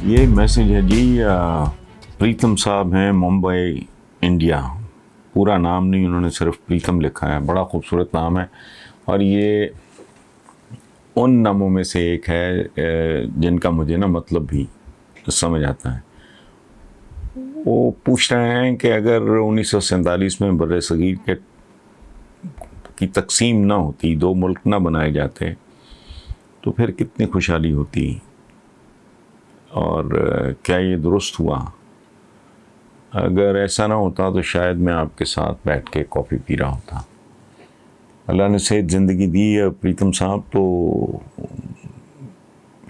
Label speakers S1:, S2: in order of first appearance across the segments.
S1: یہ میسج ہے جی پریتم صاحب ہیں ممبئی انڈیا. پورا نام نہیں، انہوں نے صرف پریتم لکھا ہے. بڑا خوبصورت نام ہے اور یہ ان ناموں میں سے ایک ہے جن کا مجھے نا مطلب بھی سمجھ آتا ہے. وہ پوچھ رہے ہیں کہ اگر 1947 میں بر صغیر کی تقسیم نہ ہوتی، دو ملک نہ بنائے جاتے، تو پھر کتنی خوشحالی ہوتی، اور کیا یہ درست ہوا؟ اگر ایسا نہ ہوتا تو شاید میں آپ کے ساتھ بیٹھ کے کافی پی رہا ہوتا. اللہ نے صحت زندگی دی ہے پریتم صاحب، تو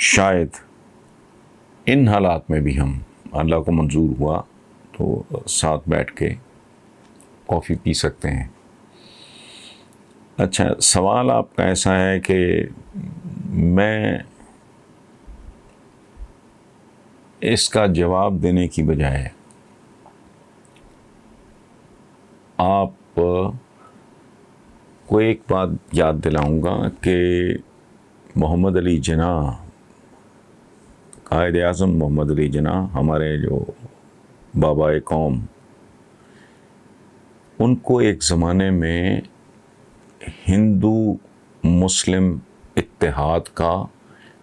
S1: شاید ان حالات میں بھی ہم اللہ کو منظور ہوا تو ساتھ بیٹھ کے کافی پی سکتے ہیں. اچھا، سوال آپ کا ایسا ہے کہ میں اس کا جواب دینے کی بجائے آپ کو ایک بات یاد دلاؤں گا کہ محمد علی جناح، قائد اعظم محمد علی جناح، ہمارے جو بابا قوم، ان کو ایک زمانے میں ہندو مسلم اتحاد کا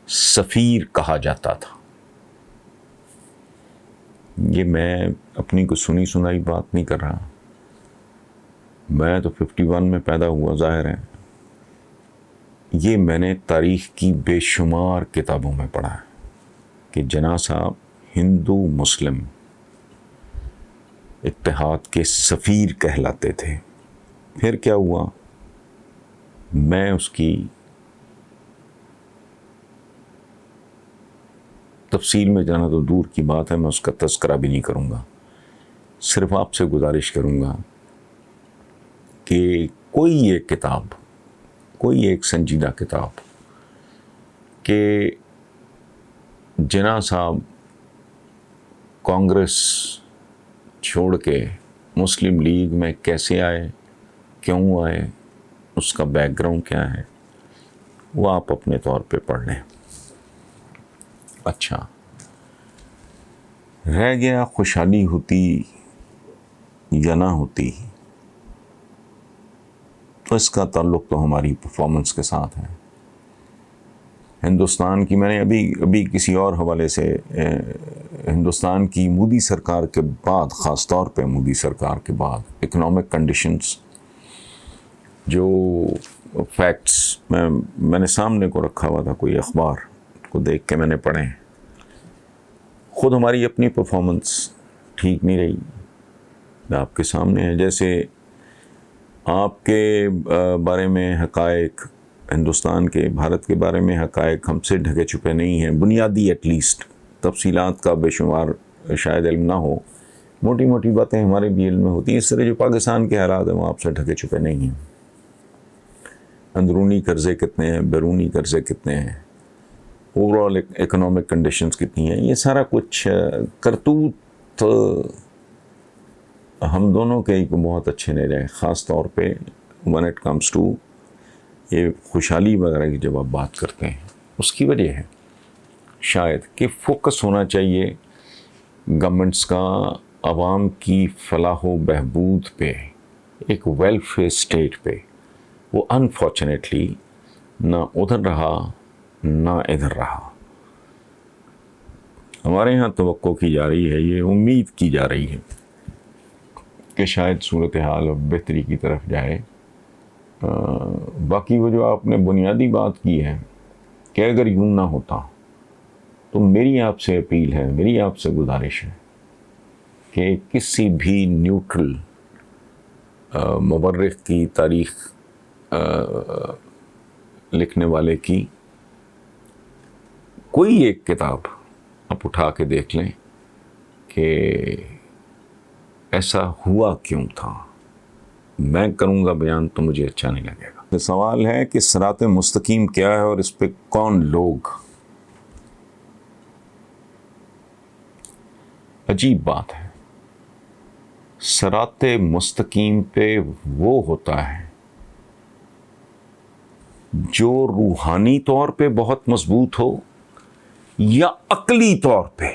S1: سفیر کہا جاتا تھا. یہ میں اپنی کو سنی سنائی بات نہیں کر رہا. میں تو 51 میں پیدا ہوا، ظاہر ہے. یہ میں نے تاریخ کی بے شمار کتابوں میں پڑھا ہے کہ جناح صاحب ہندو مسلم اتحاد کے سفیر کہلاتے تھے. پھر کیا ہوا؟ میں اس کی تفصیل میں جانا تو دور کی بات ہے، میں اس کا تذکرہ بھی نہیں کروں گا. صرف آپ سے گزارش کروں گا کہ کوئی ایک کتاب، کوئی ایک سنجیدہ کتاب کہ جناح صاحب کانگریس چھوڑ کے مسلم لیگ میں کیسے آئے، کیوں آئے، اس کا بیک گراؤنڈ کیا ہے، وہ آپ اپنے طور پہ پڑھ لیں. اچھا، رہ گیا خوشحالی ہوتی یا نہ ہوتی، تو اس کا تعلق تو ہماری پرفارمنس کے ساتھ ہے. ہندوستان کی، میں نے ابھی کسی اور حوالے سے ہندوستان کی مودی سرکار کے بعد، خاص طور پہ مودی سرکار کے بعد اکنامک کنڈیشنز، جو فیکٹس میں نے سامنے کو رکھا ہوا تھا، کوئی اخبار کو دیکھ کے میں نے پڑھے. خود ہماری اپنی پرفارمنس ٹھیک نہیں رہی، آپ کے سامنے ہے. جیسے آپ کے بارے میں حقائق، ہندوستان کے، بھارت کے بارے میں حقائق ہم سے ڈھکے چھپے نہیں ہیں، بنیادی ایٹ لیسٹ. تفصیلات کا بے شمار شاید علم نہ ہو، موٹی موٹی باتیں ہمارے بھی علم میں ہوتی ہیں. اس طرح جو پاکستان کے حالات ہیں وہ آپ سے ڈھکے چھپے نہیں ہیں. اندرونی قرضے کتنے ہیں، بیرونی قرضے کتنے ہیں، اوور آل اکنامک کنڈیشنز کتنی ہیں، یہ سارا کچھ کرتوت ہم دونوں کے بہت اچھے نہیں رہے. خاص طور پہ when it comes to یہ خوشحالی وغیرہ کی جب آپ بات کرتے ہیں. اس کی وجہ ہے شاید کہ فوکس ہونا چاہیے گورنمنٹس کا عوام کی فلاح و بہبود پہ، ایک ویلفیئر اسٹیٹ پہ. وہ انفارچونیٹلی نہ ادھر رہا نہ ادھر رہا. ہمارے ہاں توقع کی جا رہی ہے، یہ امید کی جا رہی ہے کہ شاید صورتحال بہتری کی طرف جائے. باقی وہ جو آپ نے بنیادی بات کی ہے کہ اگر یوں نہ ہوتا، تو میری آپ سے اپیل ہے، میری آپ سے گزارش ہے کہ کسی بھی نیوٹرل مورخ کی، تاریخ لکھنے والے کی کوئی ایک کتاب آپ اٹھا کے دیکھ لیں کہ ایسا ہوا کیوں تھا. میں کروں گا بیان تو مجھے اچھا نہیں لگے گا. سوال ہے کہ صراط مستقیم کیا ہے اور اس پہ کون لوگ؟ عجیب بات ہے. صراط مستقیم پہ وہ ہوتا ہے جو روحانی طور پہ بہت مضبوط ہو یا عقلی طور پہ.